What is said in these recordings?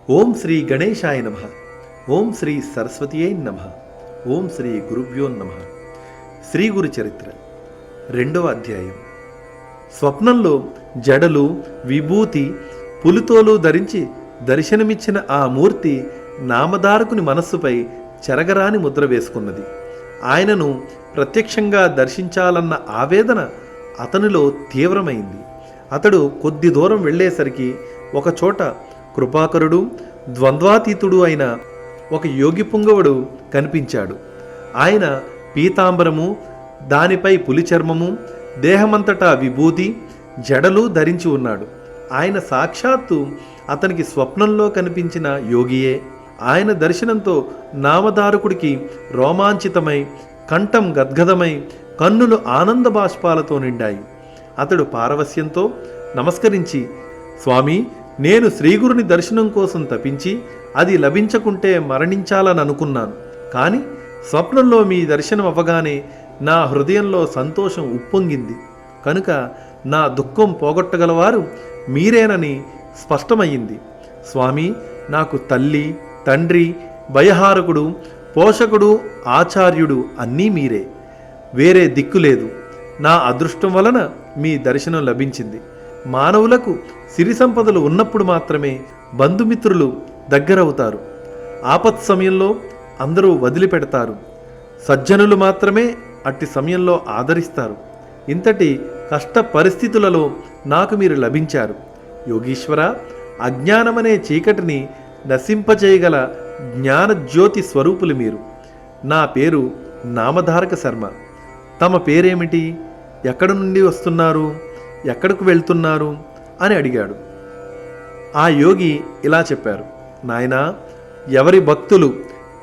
ఓం శ్రీ గణేశాయ నమః. ఓం శ్రీ సరస్వతియై నమః. ఓం శ్రీ గురుభ్యో నమః. శ్రీ గురు చరిత్ర 2వ అధ్యాయం. స్వప్నంలో జడలు, విభూతి, పులితోలు ధరించి దర్శనమిచ్చిన ఆ మూర్తి నామధారకుని మనస్సుపై చెరగరాని ముద్ర వేసుకున్నది. ఆయనను ప్రత్యక్షంగా దర్శించాలన్న ఆవేదన అతనిలో తీవ్రమైంది. అతడు కొద్ది దూరం వెళ్ళేసరికి ఒకచోట కృపాకరుడు, ద్వంద్వాతీతుడు అయిన ఒక యోగి పుంగవుడు కనిపించాడు. ఆయన పీతాంబరము, దానిపై పులి చర్మము, దేహమంతటా విభూతి, జడలు ధరించి ఉన్నాడు. ఆయన సాక్షాత్తు అతనికి స్వప్నంలో కనిపించిన యోగియే. ఆయన దర్శనంతో నామధారకుడికి రోమాంచితమై, కంఠం గద్గదమై, కన్నులు ఆనంద బాష్పాలతో నిండాయి. అతడు పారవస్యంతో నమస్కరించి, స్వామి, నేను శ్రీగురుని దర్శనం కోసం తపించి అది లభించకుంటే మరణించాలని అనుకున్నాను. కానీ స్వప్నంలో మీ దర్శనం అవ్వగానే నా హృదయంలో సంతోషం ఉప్పొంగింది. కనుక నా దుఃఖం పోగొట్టగలవారు మీరేనని స్పష్టమయ్యింది. స్వామి, నాకు తల్లి, తండ్రి, భయహారకుడు, పోషకుడు, ఆచార్యుడు అన్నీ మీరే. వేరే దిక్కు లేదు. నా అదృష్టం వలన మీ దర్శనం లభించింది. మానవులకు సిరి సంపదలు ఉన్నప్పుడు మాత్రమే బంధుమిత్రులు దగ్గరవుతారు. ఆపత్ సమయంలో అందరూ వదిలిపెడతారు. సజ్జనులు మాత్రమే అట్టి సమయంలో ఆదరిస్తారు. ఇంతటి కష్ట పరిస్థితులలో నాకు మీరు లభించారు. యోగీశ్వర, అజ్ఞానమనే చీకటిని నశింపచేయగల జ్ఞానజ్యోతి స్వరూపులు మీరు. నా పేరు నామధారక శర్మ. తమ పేరేమిటి? ఎక్కడి నుండి వస్తున్నారు? ఎక్కడికి వెళ్తున్నారు అని అడిగాడు. ఆ యోగి ఇలా చెప్పారు, నాయనా, ఎవరి భక్తులు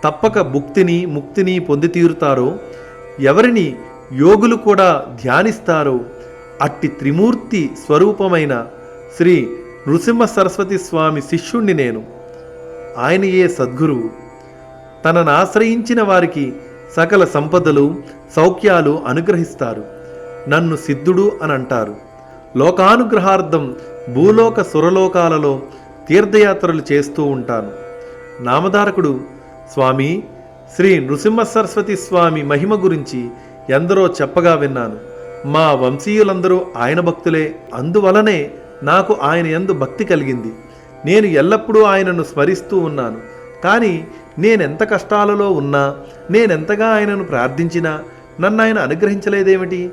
తప్పక భుక్తిని, ముక్తిని పొంది తీరుతారో, ఎవరిని యోగులు కూడా ధ్యానిస్తారో అట్టి త్రిమూర్తి స్వరూపమైన శ్రీ నృసింహ సరస్వతి స్వామి శిష్యుణ్ణి నేను. ఆయనయే సద్గురువు. తనను ఆశ్రయించిన వారికి సకల సంపదలు, సౌఖ్యాలు అనుగ్రహిస్తారు. నన్ను సిద్ధుడు అని అంటారు. లోకానుగ్రహార్థం భూలోక సురలోకాలలో తీర్థయాత్రలు చేస్తూ ఉంటాను. నామధారకుడు, స్వామి, శ్రీ నృసింహ సరస్వతి స్వామి మహిమ గురించి ఎందరో చెప్పగా విన్నాను. మా వంశీయులందరూ ఆయన భక్తులే. అందువలనే నాకు ఆయన యందు భక్తి కలిగింది. నేను ఎల్లప్పుడూ ఆయనను స్మరిస్తూ ఉన్నాను. కానీ నేనెంత కష్టాలలో ఉన్నా, నేనెంతగా ఆయనను ప్రార్థించినా నన్ను ఆయన అనుగ్రహించలేదేమిటి?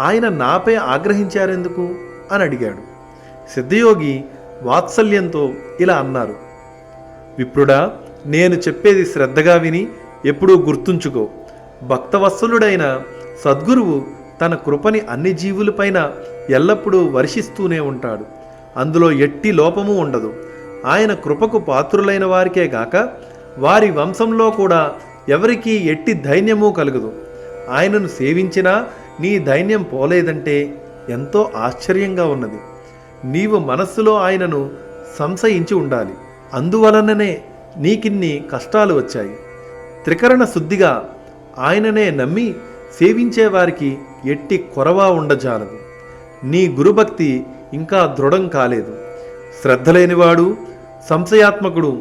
ఆయన నాపై ఆగ్రహించారెందుకు అని అడిగాడు. సిద్ధయోగి వాత్సల్యంతో ఇలా అన్నారు, విప్రుడా, నేను చెప్పేది శ్రద్ధగా విని ఎప్పుడూ గుర్తుంచుకో. భక్తవత్సలుడైన సద్గురువు తన కృపని అన్ని జీవులపైన ఎల్లప్పుడూ వర్షిస్తూనే ఉంటాడు. అందులో ఎట్టి లోపము ఉండదు. ఆయన కృపకు పాత్రులైన వారికే గాక వారి వంశంలో కూడా ఎవరికీ ఎట్టి ధైర్యమూ కలగదు. ఆయనను సేవించినా నీ ధైర్యం పోలేదంటే ఎంతో ఆశ్చర్యంగా ఉన్నది. నీవు మనస్సులో ఆయనను సంశయించి ఉండాలి. అందువలననే నీకిన్ని కష్టాలు వచ్చాయి. త్రికరణ శుద్ధిగా ఆయననే నమ్మి సేవించేవారికి ఎట్టి కొరవా ఉండజాలదు. నీ గురుభక్తి ఇంకా దృఢం కాలేదు. శ్రద్ధ లేనివాడు, సంశయాత్మకుడు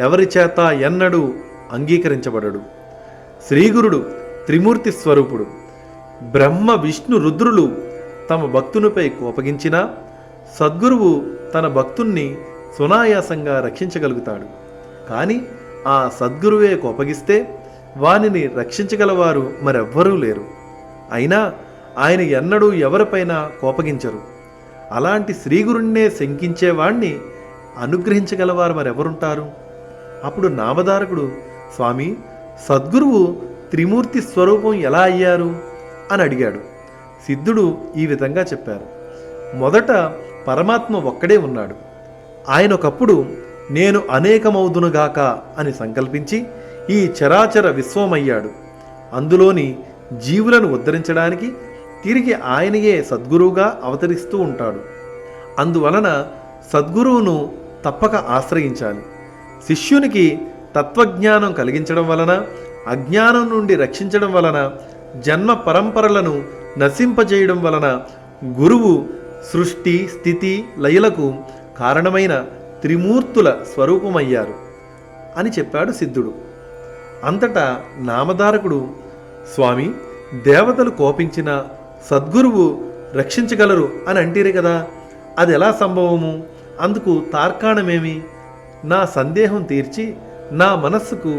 ఎవరి చేత ఎన్నడూ అంగీకరించబడడు. శ్రీగురుడు త్రిమూర్తి స్వరూపుడు. బ్రహ్మ, విష్ణు, రుద్రులు తమ భక్తునిపై కోపగించినా సద్గురువు తన భక్తుణ్ణి సునాయాసంగా రక్షించగలుగుతాడు. కానీ ఆ సద్గురువే కోపగిస్తే వానిని రక్షించగలవారు మరెవ్వరూ లేరు. అయినా ఆయన ఎన్నడూ ఎవరిపైనా కోపగించరు. అలాంటి శ్రీగురుణ్ణే శంకించేవాణ్ణి అనుగ్రహించగలవారు మరెవరుంటారు? అప్పుడు నామధారకుడు, స్వామి, సద్గురువు త్రిమూర్తి స్వరూపం ఎలా అయ్యారు అని అడిగాడు. సిద్ధుడు ఈ విధంగా చెప్పారు, మొదట పరమాత్మ ఒక్కడే ఉన్నాడు. ఆయన ఒకప్పుడు నేను అనేకమవుదునుగాక అని సంకల్పించి ఈ చరాచర విశ్వమయ్యాడు. అందులోని జీవులను ఉద్ధరించడానికి తిరిగి ఆయనయే సద్గురువుగా అవతరిస్తూ ఉంటాడు. అందువలన సద్గురువును తప్పక ఆశ్రయించాలి. శిష్యునికి తత్వజ్ఞానం కలిగించడం వలన, అజ్ఞానం నుండి రక్షించడం వలన, జన్మ పరంపరలను నశింపజేయడం వలన గురువు సృష్టి, స్థితి, లయలకు కారణమైన త్రిమూర్తుల స్వరూపమయ్యారు అని చెప్పాడు సిద్ధుడు. అంతటా నామధారకుడు, స్వామి, దేవతలు కోపించిన సద్గురువు రక్షించగలరు అని అంటీరే కదా, అది ఎలా సంభవము? అందుకు తార్కాణమేమి? నా సందేహం తీర్చి నా మనస్సుకు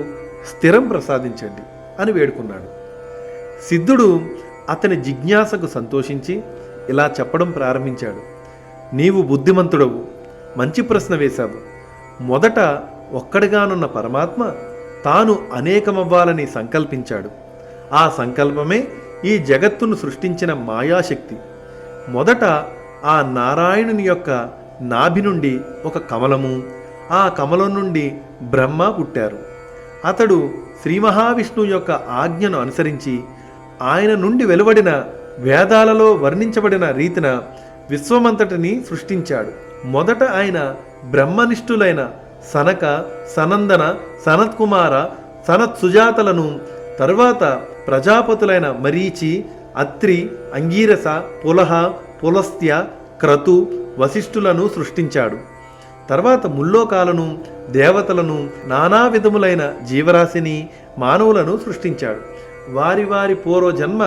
స్థిరం ప్రసాదించండి అని వేడుకున్నాడు. సిద్ధుడు అతని జిజ్ఞాసకు సంతోషించి ఇలా చెప్పడం ప్రారంభించాడు. నీవు బుద్ధిమంతుడవు, మంచి ప్రశ్న వేశావు. మొదట ఒక్కడిగానున్న పరమాత్మ తాను అనేకమవ్వాలని సంకల్పించాడు. ఆ సంకల్పమే ఈ జగత్తును సృష్టించిన మాయాశక్తి. మొదట ఆ నారాయణుని యొక్క నాభి నుండి ఒక కమలము, ఆ కమలం నుండి బ్రహ్మ పుట్టారు. అతడు శ్రీ మహావిష్ణువు యొక్క ఆజ్ఞను అనుసరించి ఆయన నుండి వెలువడిన వేదాలలో వర్ణించబడిన రీతిన విశ్వమంతటిని సృష్టించాడు. మొదట ఆయన బ్రహ్మనిష్ఠులైన సనక, సనందన, సనత్కుమార, సనత్సుజాతలను, తరువాత ప్రజాపతులైన మరీచి, అత్రి, అంగీరస, పులహ, పులస్త్య, క్రతు, వశిష్ఠులను సృష్టించాడు. తర్వాత ముల్లోకాలను, దేవతలను, నానా విధములైన జీవరాశిని, మానవులను సృష్టించాడు. వారి వారి పూర్వజన్మ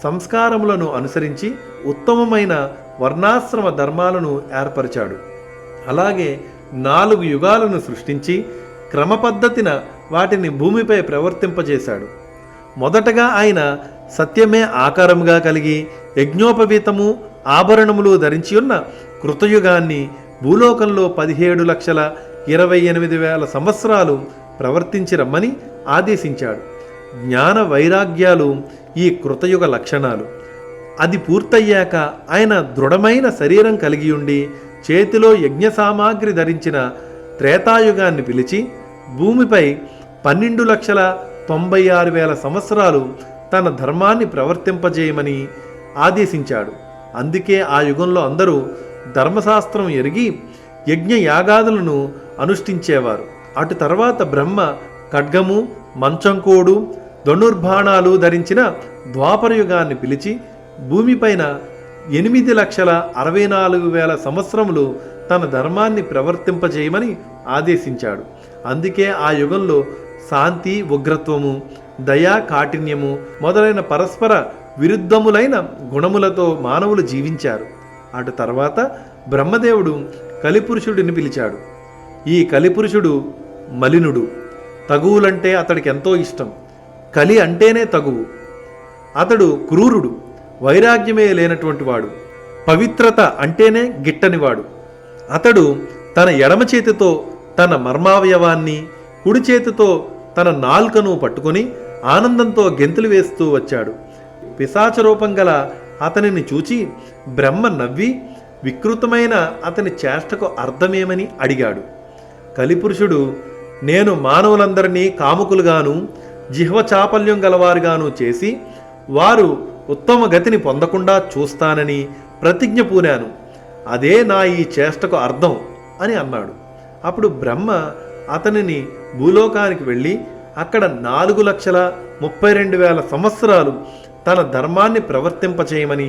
సంస్కారములను అనుసరించి ఉత్తమమైన వర్ణాశ్రమ ధర్మాలను ఏర్పరిచాడు. అలాగే 4 యుగాలను సృష్టించి క్రమపద్ధతిన వాటిని భూమిపై ప్రవర్తింపజేశాడు. మొదటగా ఆయన సత్యమే ఆకారముగా కలిగి యజ్ఞోపవీతము, ఆభరణములు ధరించి ఉన్న కృతయుగాన్ని భూలోకంలో 17,28,000 సంవత్సరాలు ప్రవర్తించి రమ్మని ఆదేశించాడు. జ్ఞాన వైరాగ్యాలు ఈ కృతయుగ లక్షణాలు. అది పూర్తయ్యాక ఆయన దృఢమైన శరీరం కలిగి ఉండి చేతిలో యజ్ఞ సామాగ్రి ధరించిన త్రేతాయుగాన్ని పిలిచి భూమిపై 12,96,000 సంవత్సరాలు తన ధర్మాన్ని ప్రవర్తింపజేయమని ఆదేశించాడు. అందుకే ఆ యుగంలో అందరూ ధర్మశాస్త్రం ఎరిగి యజ్ఞ యాగాదులను అనుష్ఠించేవారు. అటు తర్వాత బ్రహ్మ ఖడ్గము, మంచంకోడు, ధనుర్బాణాలు ధరించిన ద్వాపరయుగాన్ని పిలిచి భూమిపైన 8,64,000 సంవత్సరములు తన ధర్మాన్ని ప్రవర్తింపజేయమని ఆదేశించాడు. అందుకే ఆ యుగంలో శాంతి, ఉగ్రత్వము, దయా, కాఠిన్యము మొదలైన పరస్పర విరుద్ధములైన గుణములతో మానవులు జీవించారు. అటు తర్వాత బ్రహ్మదేవుడు కలిపురుషుడిని పిలిచాడు. ఈ కలిపురుషుడు మలినుడు. తగువులంటే అతడికి ఎంతో ఇష్టం. కలి అంటేనే తగువు. అతడు క్రూరుడు, వైరాగ్యమే లేనటువంటి వాడు. పవిత్రత అంటేనే గిట్టనివాడు. అతడు తన ఎడమ చేతితో తన మర్మావయవాన్ని, కుడి చేతితో తన నాల్కను పట్టుకొని ఆనందంతో గెంతులు వేస్తూ వచ్చాడు. పిశాచరూపం గల అతనిని చూచి బ్రహ్మ నవ్వి వికృతమైన అతని చేష్టకు అర్థమేమని అడిగాడు. కలిపురుషుడు, నేను మానవులందరినీ కాముకులుగాను జిహ్వ చాపల్యం గలవారుగాను చేసి వారు ఉత్తమ గతిని పొందకుండా చూస్తానని ప్రతిజ్ఞ పూనాను. అదే నా ఈ చేష్టకు అర్థం అని అన్నాడు. అప్పుడు బ్రహ్మ అతనిని భూలోకానికి వెళ్ళి అక్కడ 4,32,000 సంవత్సరాలు తన ధర్మాన్ని ప్రవర్తింపచేయమని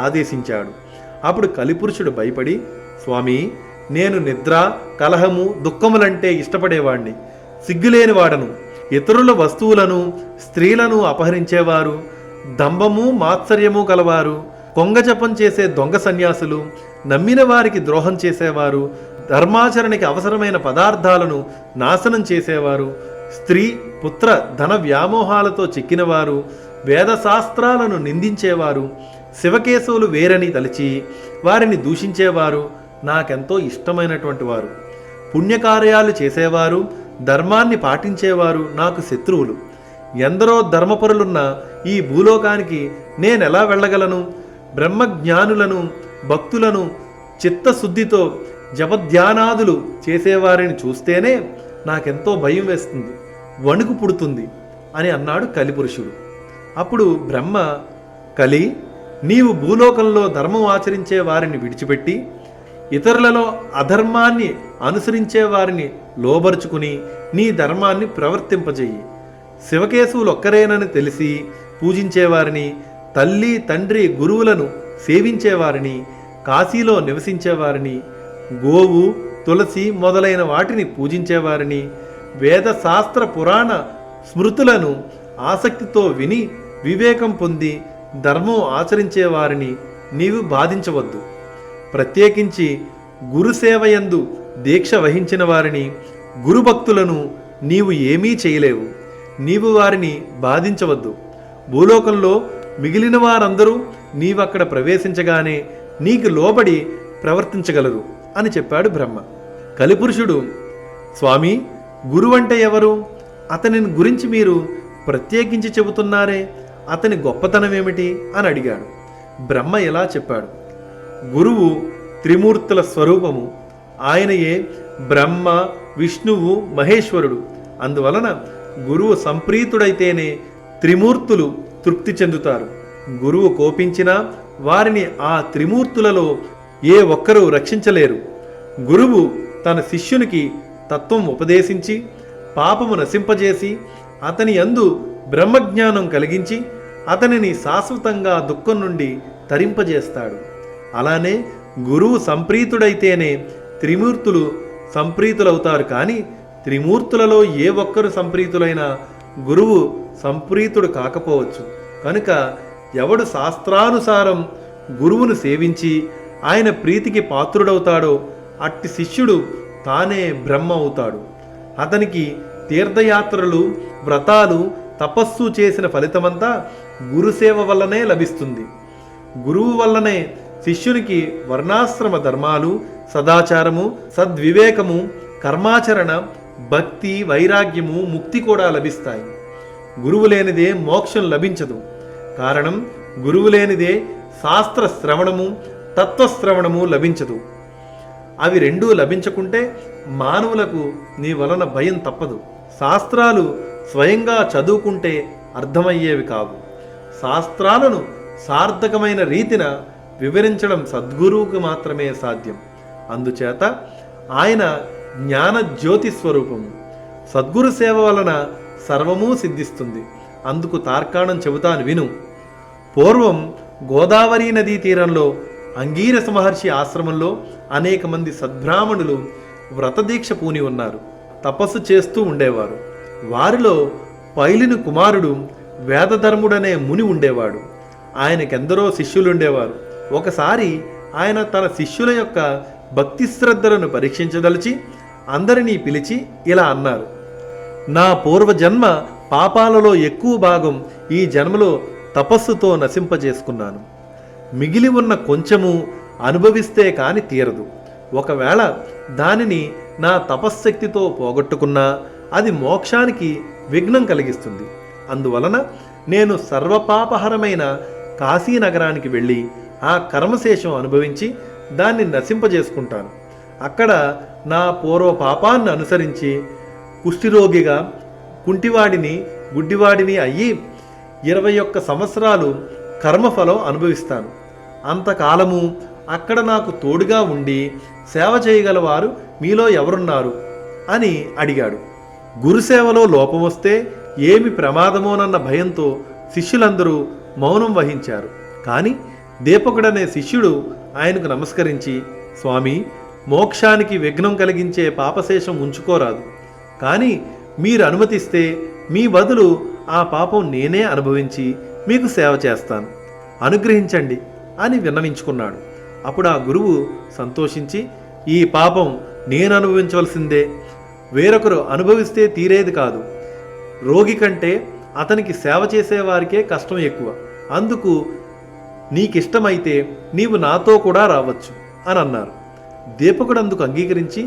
ఆదేశించాడు. అప్పుడు కలిపురుషుడు భయపడి, స్వామి, నేను నిద్ర, కలహము, దుఃఖములంటే ఇష్టపడేవాణ్ణి, సిగ్గులేనివాడను. ఇతరుల వస్తువులను, స్త్రీలను అపహరించేవారు, దంభము, మాత్సర్యము కలవారు, కొంగజపం చేసే దొంగ సన్యాసులు, నమ్మిన వారికి ద్రోహం చేసేవారు, ధర్మాచరణకి అవసరమైన పదార్థాలను నాశనం చేసేవారు, స్త్రీ, పుత్ర, ధన వ్యామోహాలతో చిక్కినవారు, వేదశాస్త్రాలను నిందించేవారు, శివకేశవులు వేరని తలచి వారిని దూషించేవారు నాకెంతో ఇష్టమైనటువంటి వారు. పుణ్యకార్యాలు చేసేవారు, ధర్మాన్ని పాటించేవారు నాకు శత్రువులు. ఎందరో ధర్మపరులున్న ఈ భూలోకానికి నేనెలా వెళ్ళగలను? బ్రహ్మజ్ఞానులను, భక్తులను చిత్తశుద్ధితో జపధ్యానాదులు చేసేవారిని చూస్తేనే నాకెంతో భయం వేస్తుంది, వణుకు పుడుతుంది అని అన్నాడు కలిపురుషుడు. అప్పుడు బ్రహ్మ, కలి, నీవు భూలోకంలో ధర్మం ఆచరించే వారిని విడిచిపెట్టి ఇతరులలో అధర్మాన్ని అనుసరించే వారిని లోబరుచుకుని నీ ధర్మాన్ని ప్రవర్తింపజేయి. శివకేశవులు ఒక్కరేనని తెలిసి పూజించేవారిని, తల్లి, తండ్రి, గురువులను సేవించేవారిని, కాశీలో నివసించేవారిని, గోవు, తులసి మొదలైన వాటిని పూజించేవారిని, వేద శాస్త్ర పురాణ స్మృతులను ఆసక్తితో విని వివేకం పొంది ధర్మం ఆచరించేవారిని నీవు బాధించవద్దు. ప్రత్యేకించి గురుసేవయందు దీక్ష వహించిన వారిని, గురుభక్తులను నీవు ఏమీ చేయలేవు. నీవు వారిని బాధించవద్దు. భూలోకంలో మిగిలిన వారందరూ నీవక్కడ ప్రవేశించగానే నీకు లోబడి ప్రవర్తించగలరు అని చెప్పాడు బ్రహ్మ. కలిపురుషుడు, స్వామి, గురువంటే ఎవరు? అతనిని గురించి మీరు ప్రత్యేకించి చెబుతున్నారే, అతని గొప్పతనం ఏమిటి అని అడిగాడు. బ్రహ్మ ఇలా చెప్పాడు: గురువు త్రిమూర్తుల స్వరూపము. ఆయనయే బ్రహ్మ, విష్ణువు, మహేశ్వరుడు. అందువలన గురువు సంప్రీతుడైతేనే త్రిమూర్తులు తృప్తి చెందుతారు. గురువు కోపించినా వారిని ఆ త్రిమూర్తులలో ఏ ఒక్కరూ రక్షించలేరు. గురువు తన శిష్యునికి తత్వం ఉపదేశించి పాపము నశింపజేసి అతని యందు బ్రహ్మజ్ఞానం కలిగించి అతనిని శాశ్వతంగా దుఃఖం నుండి తరింపజేస్తాడు. అలానే గురువు సంప్రీతుడైతేనే త్రిమూర్తులు సంప్రీతులవుతారు. కానీ త్రిమూర్తులలో ఏ ఒక్కరు సంప్రీతులైనా గురువు సంప్రీతుడు కాకపోవచ్చు. కనుక ఎవడు శాస్త్రానుసారం గురువును సేవించి ఆయన ప్రీతికి పాత్రుడవుతాడో అట్టి శిష్యుడు తానే బ్రహ్మ అవుతాడు. అతనికి తీర్థయాత్రలు, వ్రతాలు, తపస్సు చేసిన ఫలితమంతా గురుసేవ వల్లనే లభిస్తుంది. గురువు వల్లనే శిష్యునికి వర్ణాశ్రమ ధర్మాలు, సదాచారము, సద్వివేకము, కర్మాచరణ, భక్తి, వైరాగ్యము, ముక్తి కూడా లభిస్తాయి. గురువు లేనిదే మోక్షం లభించదు. కారణం, గురువు లేనిదే శాస్త్ర శ్రవణము, తత్వశ్రవణము లభించదు. అవి రెండూ లభించకుంటే మానవులకు నీ వలన భయం తప్పదు. శాస్త్రాలు స్వయంగా చదువుకుంటే అర్థమయ్యేవి కావు. శాస్త్రాలను సార్థకమైన రీతిన వివరించడం సద్గురువుకు మాత్రమే సాధ్యం. అందుచేత ఆయన జ్ఞాన జ్యోతి స్వరూపము. సద్గురు సేవ వలన సర్వమూ సిద్ధిస్తుంది. అందుకు తార్కాణం చెబుతాను విను. పూర్వం గోదావరి నదీ తీరంలో అంగీరస మహర్షి ఆశ్రమంలో అనేక మంది సద్బ్రాహ్మణులు వ్రతదీక్ష పూని ఉన్నారు. తపస్సు చేస్తూ ఉండేవారు. వారిలో పైలిని కుమారుడు వేదధర్ముడనే ముని ఉండేవాడు. ఆయనకెందరో శిష్యులుండేవారు. ఒకసారి ఆయన తన శిష్యుల యొక్క భక్తి శ్రద్ధలను పరీక్షించదలిచి అందరినీ పిలిచి ఇలా అన్నారు: నా పూర్వజన్మ పాపాలలో ఎక్కువ భాగం ఈ జన్మలో తపస్సుతో నశింపజేసుకున్నాను. మిగిలి ఉన్న కొంచెము అనుభవిస్తే కాని తీరదు. ఒకవేళ దానిని నా తపశ్శక్తితో పోగొట్టుకున్నా అది మోక్షానికి విఘ్నం కలిగిస్తుంది. అందువలన నేను సర్వపాపహరమైన కాశీనగరానికి వెళ్ళి ఆ కర్మశేషం అనుభవించి దాన్ని నశింపజేసుకుంటాను. అక్కడ నా పూర్వ పాపాన్ని అనుసరించి కుష్ఠిరోగిగా, కుంటివాడిని, గుడ్డివాడిని అయ్యి 21 సంవత్సరాలు కర్మఫలం అనుభవిస్తాను. అంతకాలము అక్కడ నాకు తోడుగా ఉండి సేవ చేయగలవారు మీలో ఎవరున్నారు అని అడిగాడు. గురుసేవలో లోపం వస్తే ఏమి ప్రమాదమోనన్న భయంతో శిష్యులందరూ మౌనం వహించారు. కానీ దీపకుడనే శిష్యుడు ఆయనకు నమస్కరించి, స్వామి, మోక్షానికి విఘ్నం కలిగించే పాపశేషం ఉంచుకోరాదు. కానీ మీరు అనుమతిస్తే మీ బదులు ఆ పాపం నేనే అనుభవించి మీకు సేవ చేస్తాను, అనుగ్రహించండి అని విన్నవించుకున్నాడు. అప్పుడు ఆ గురువు సంతోషించి, ఈ పాపం నేను అనుభవించవలసిందే, వేరొకరు అనుభవిస్తే తీరేది కాదు. రోగి కంటే అతనికి సేవ చేసేవారికే కష్టం ఎక్కువ. అందుకు నీకిష్టమైతే నీవు నాతో కూడా రావచ్చు అని అన్నారు. దీపకుడు అందుకు అంగీకరించి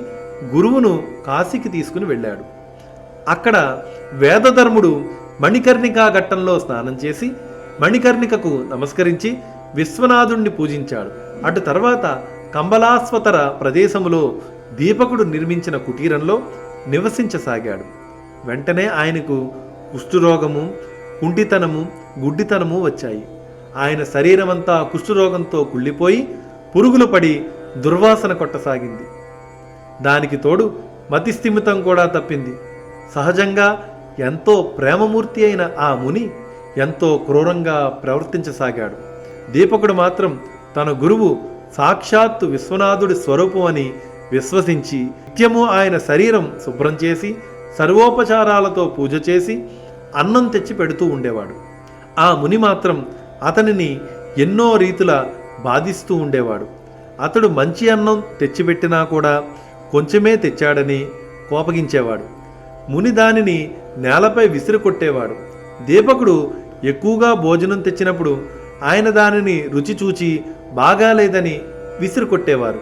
గురువును కాశీకి తీసుకుని వెళ్ళాడు. అక్కడ వేదధర్ముడు మణికర్ణికా ఘట్టంలో స్నానం చేసి మణికర్ణికకు నమస్కరించి విశ్వనాథుణ్ణి పూజించాడు. అటు తర్వాత కంబలాస్వతర ప్రదేశములో దీపకుడు నిర్మించిన కుటీరంలో నివసించసాగాడు. వెంటనే ఆయనకు కుష్ఠరోగము, కుంటితనము, గుడ్డితనము వచ్చాయి. ఆయన శరీరమంతా కుష్ఠరోగంతో కుళ్ళిపోయి పురుగులు పడి దుర్వాసన కొట్టసాగింది. దానికి తోడు మతిస్థిమితం కూడా తప్పింది. సహజంగా ఎంతో ప్రేమమూర్తి అయిన ఆ ముని ఎంతో క్రూరంగా ప్రవర్తించసాగాడు. దీపకుడు మాత్రం తన గురువు సాక్షాత్తు విశ్వనాథుడి స్వరూపం అని విశ్వసించి నిత్యము ఆయన శరీరం శుభ్రం చేసి సర్వోపచారాలతో పూజ చేసి అన్నం తెచ్చి పెడుతూ ఉండేవాడు. ఆ ముని మాత్రం అతనిని ఎన్నో రీతుల బాధిస్తూ ఉండేవాడు. అతడు మంచి అన్నం తెచ్చిపెట్టినా కూడా కొంచెమే తెచ్చాడని కోపగించేవాడు. ముని దానిని నేలపై విసిరి కొట్టేవాడు. దీపకుడు ఎక్కువగా భోజనం తెచ్చినప్పుడు ఆయన దానిని రుచి చూచి బాగాలేదని విసిరి కొట్టేవారు.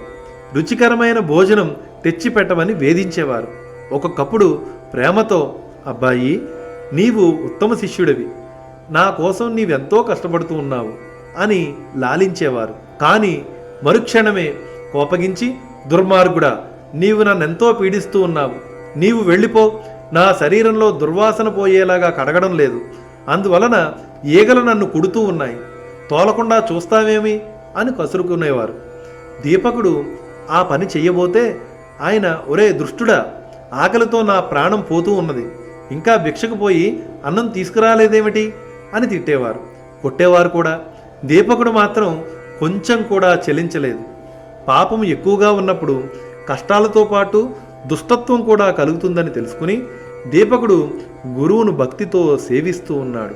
రుచికరమైన భోజనం తెచ్చి పెట్టమని వేధించేవారు. ఒక్కొక్కప్పుడు ప్రేమతో, అబ్బాయి, నీవు ఉత్తమ శిష్యుడివి, నా కోసం నీవెంతో కష్టపడుతూ ఉన్నావు అని లాలించేవారు. కానీ మరుక్షణమే కోపగించి, దుర్మార్గుడా, నీవు నన్నెంతో పీడిస్తూ ఉన్నావు, నీవు వెళ్ళిపో, నా శరీరంలో దుర్వాసన పోయేలాగా కడగడం లేదు, అందువలన ఈగలు నన్ను కుడుతూ ఉన్నాయి, తోలకుండా చూస్తావేమి అని కసురుకునేవారు. దీపకుడు ఆ పని చెయ్యబోతే ఆయన, ఒరే దుష్టుడా, ఆకలితో నా ప్రాణం పోతూ ఉన్నది, ఇంకా భిక్షకు పోయి అన్నం తీసుకురాలేదేమిటి అని తిట్టేవారు, కొట్టేవారు కూడా. దీపకుడు మాత్రం కొంచెం కూడా చెలించలేదు. పాపం ఎక్కువగా ఉన్నప్పుడు కష్టాలతో పాటు దుష్టత్వం కూడా కలుగుతుందని తెలుసుకుని దీపకుడు గురువును భక్తితో సేవిస్తూ ఉన్నాడు.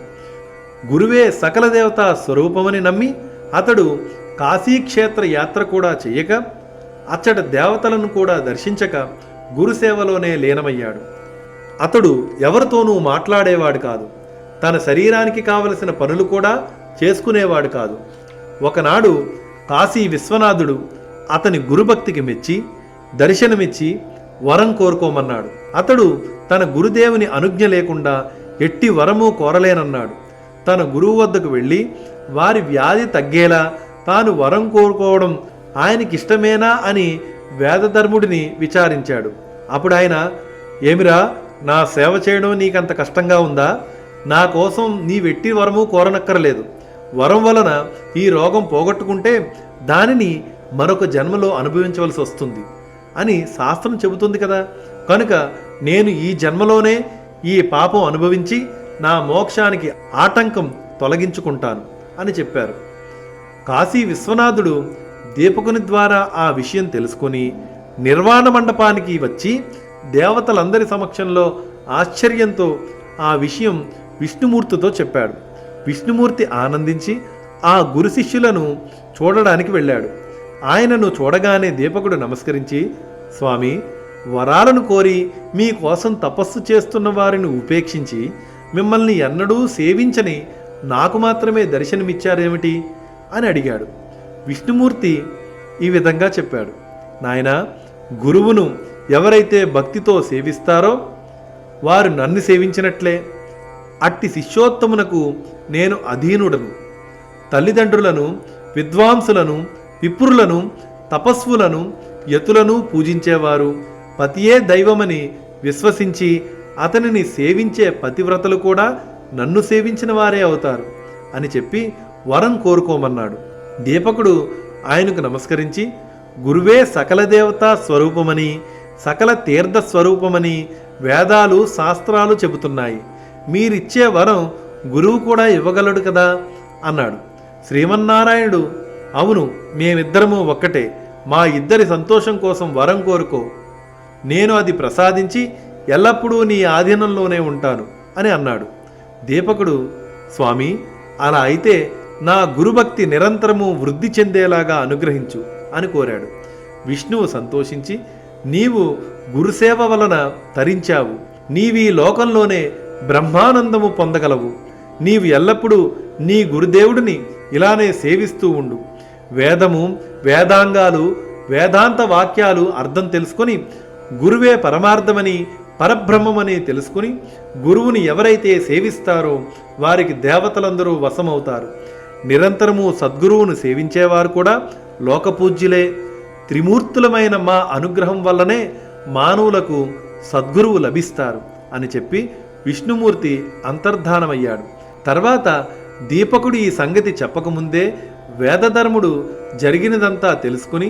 గురువే సకల దేవతా స్వరూపమని నమ్మి అతడు కాశీక్షేత్ర యాత్ర కూడా చెయ్యక, అచ్చట దేవతలను కూడా దర్శించక గురుసేవలోనే లీనమయ్యాడు. అతడు ఎవరితోనూ మాట్లాడేవాడు కాదు. తన శరీరానికి కావలసిన పనులు కూడా చేసుకునేవాడు కాదు. ఒకనాడు కాశీ విశ్వనాథుడు అతని గురుభక్తికి మెచ్చి దర్శనమిచ్చి వరం కోరుకోమన్నాడు. అతడు తన గురుదేవుని అనుజ్ఞ లేకుండా ఎట్టి వరము కోరలేనన్నాడు. తన గురువు వద్దకు వెళ్ళి వారి వ్యాధి తగ్గేలా తాను వరం కోరుకోవడం ఆయనకిష్టమేనా అని వేదధర్ముడిని విచారించాడు. అప్పుడు ఆయన, ఏమిరా, నా సేవ చేయడం నీకంత కష్టంగా ఉందా? నా కోసం నీవెట్టి వరము కోరనక్కరలేదు. వరం వలన ఈ రోగం పోగొట్టుకుంటే దానిని మరొక జన్మలో అనుభవించవలసి వస్తుంది అని శాస్త్రం చెబుతుంది కదా. కనుక నేను ఈ జన్మలోనే ఈ పాపం అనుభవించి నా మోక్షానికి ఆటంకం తొలగించుకుంటాను అని చెప్పారు. కాశీ విశ్వనాథుడు దీపకుని ద్వారా ఆ విషయం తెలుసుకొని నిర్వాణ మండపానికి వచ్చి దేవతలందరి సమక్షంలో ఆశ్చర్యంతో ఆ విషయం విష్ణుమూర్తితో చెప్పాడు. విష్ణుమూర్తి ఆనందించి ఆ గురు శిష్యులను చూడడానికి వెళ్ళాడు. ఆయనను చూడగానే దీపకుడు నమస్కరించి, స్వామి, వరాలను కోరి మీకోసం తపస్సు చేస్తున్న వారిని ఉపేక్షించి మిమ్మల్ని ఎన్నడూ సేవించని నాకు మాత్రమే దర్శనమిచ్చారేమిటి అని అడిగాడు. విష్ణుమూర్తి ఈ విధంగా చెప్పాడు, నాయనా, గురువును ఎవరైతే భక్తితో సేవిస్తారో వారు నన్ను సేవించినట్లే. అట్టి శిష్యోత్తమునకు నేను అధీనుడను. తల్లిదండ్రులను, విద్వాంసులను, విప్రులను, తపస్వులను, యతులను పూజించేవారు పతియే దైవమని విశ్వసించి అతనిని సేవించే పతివ్రతలు కూడా నన్ను సేవించిన వారే అవుతారు అని చెప్పి వరం కోరుకోమన్నాడు. దీపకుడు ఆయనకు నమస్కరించి, గురువే సకల దేవతా స్వరూపమని, సకల తీర్థ స్వరూపమని వేదాలు శాస్త్రాలు చెబుతున్నాయి. మీరిచ్చే వరం గురువు కూడా ఇవ్వగలడు కదా అన్నాడు. శ్రీమన్నారాయణుడు, అవును, మేమిద్దరము ఒక్కటే, మా ఇద్దరి సంతోషం కోసం వరం కోరుకో, నేను అది ప్రసాదించి ఎల్లప్పుడూ నీ ఆధీనంలోనే ఉంటాను అని అన్నాడు. దీపకుడు, స్వామి, అలా అయితే నా గురుభక్తి నిరంతరము వృద్ధి చెందేలాగా అనుగ్రహించు అని కోరాడు. విష్ణువు సంతోషించి, నీవు గురుసేవ వలన తరించావు, నీవీ లోకంలోనే బ్రహ్మానందము పొందగలవు. నీవు ఎల్లప్పుడూ నీ గురుదేవుడిని ఇలానే సేవిస్తూ ఉండు. వేదము, వేదాంగాలు, వేదాంత వాక్యాలు అర్థం తెలుసుకొని గురువే పరమార్థమని, పరబ్రహ్మమని తెలుసుకుని గురువుని ఎవరైతే సేవిస్తారో వారికి దేవతలందరూ వశమవుతారు. నిరంతరము సద్గురువును సేవించేవారు కూడా లోకపూజ్యులే. త్రిమూర్తులమైన మా అనుగ్రహం వల్లనే మానవులకు సద్గురువు లభిస్తారు అని చెప్పి విష్ణుమూర్తి అంతర్ధానమయ్యాడు. తర్వాత దీపకుడు ఈ సంగతి చెప్పకముందే వేదధర్ముడు జరిగినదంతా తెలుసుకుని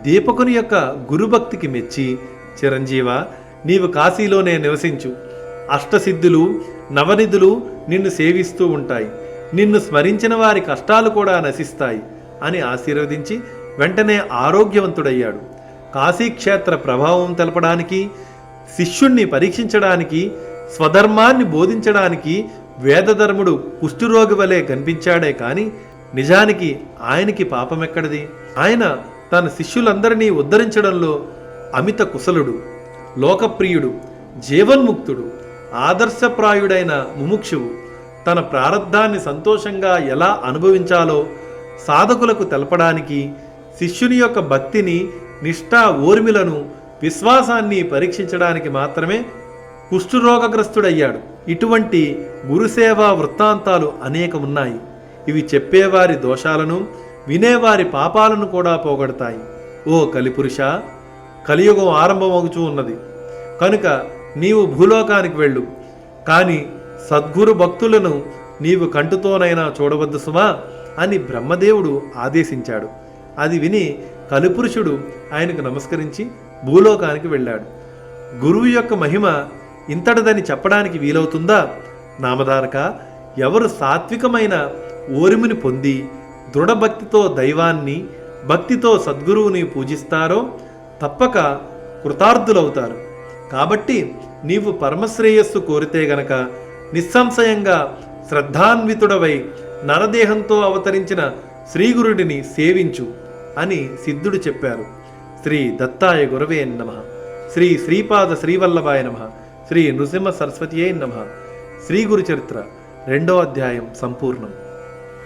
దీపకుని యొక్క గురుభక్తికి మెచ్చి, చిరంజీవ, నీవు కాశీలోనే నివసించు. అష్టసిద్ధులు, నవనిధులు నిన్ను సేవిస్తూ ఉంటాయి. నిన్ను స్మరించిన వారి కష్టాలు కూడా నశిస్తాయి అని ఆశీర్వదించి వెంటనే ఆరోగ్యవంతుడయ్యాడు. కాశీక్షేత్ర ప్రభావం తెలపడానికి, శిష్యుణ్ణి పరీక్షించడానికి, స్వధర్మాన్ని బోధించడానికి వేదధర్ముడు కుష్ఠురోగి వలె కనిపించాడే కానీ నిజానికి ఆయనకి పాపమెక్కడిది? ఆయన తన శిష్యులందరినీ ఉద్ధరించడంలో అమిత కుశలుడు, లోకప్రియుడు, జీవన్ముక్తుడు, ఆదర్శప్రాయుడైన ముముక్షువు. తన ప్రారబ్ధాన్ని సంతోషంగా ఎలా అనుభవించాలో సాధకులకు తెలపడానికి, శిష్యుని యొక్క భక్తిని, నిష్ఠా, ఓర్మిలను, విశ్వాసాన్ని పరీక్షించడానికి మాత్రమే కుష్ఠురోగగ్రస్తుడయ్యాడు. ఇటువంటి గురుసేవా వృత్తాంతాలు అనేకమున్నాయి. ఇవి చెప్పేవారి దోషాలను, వినేవారి పాపాలను కూడా పోగొడతాయి. ఓ కలిపురుష, కలియుగం ఆరంభమవుతూ ఉన్నది కనుక నీవు భూలోకానికి వెళ్ళు, కానీ సద్గురు భక్తులను నీవు కంటితోనైనా చూడవద్దు సుమా అని బ్రహ్మదేవుడు ఆదేశించాడు. అది విని కలిపురుషుడు ఆయనకు నమస్కరించి భూలోకానికి వెళ్ళాడు. గురువు యొక్క మహిమ ఇంతటిదని చెప్పడానికి వీలవుతుందా? నామధారక, ఎవరు సాత్వికమైన ఓరిమిని పొంది దృఢభక్తితో దైవాన్ని, భక్తితో సద్గురువుని పూజిస్తారో తప్పక కృతార్థులవుతారు. కాబట్టి నీవు పరమశ్రేయస్సు కోరితే గనక నిస్సంశయంగా శ్రద్ధాన్వితుడవై నరదేహంతో అవతరించిన శ్రీగురుడిని సేవించు అని సిద్ధుడు చెప్పారు. శ్రీ దత్తాయ గురవే నమః. శ్రీ శ్రీపాద శ్రీవల్లభాయ నమః. శ్రీ నృసింహ సరస్వతియే నమః. శ్రీ గురు చరిత్ర 2వ అధ్యాయం సంపూర్ణం.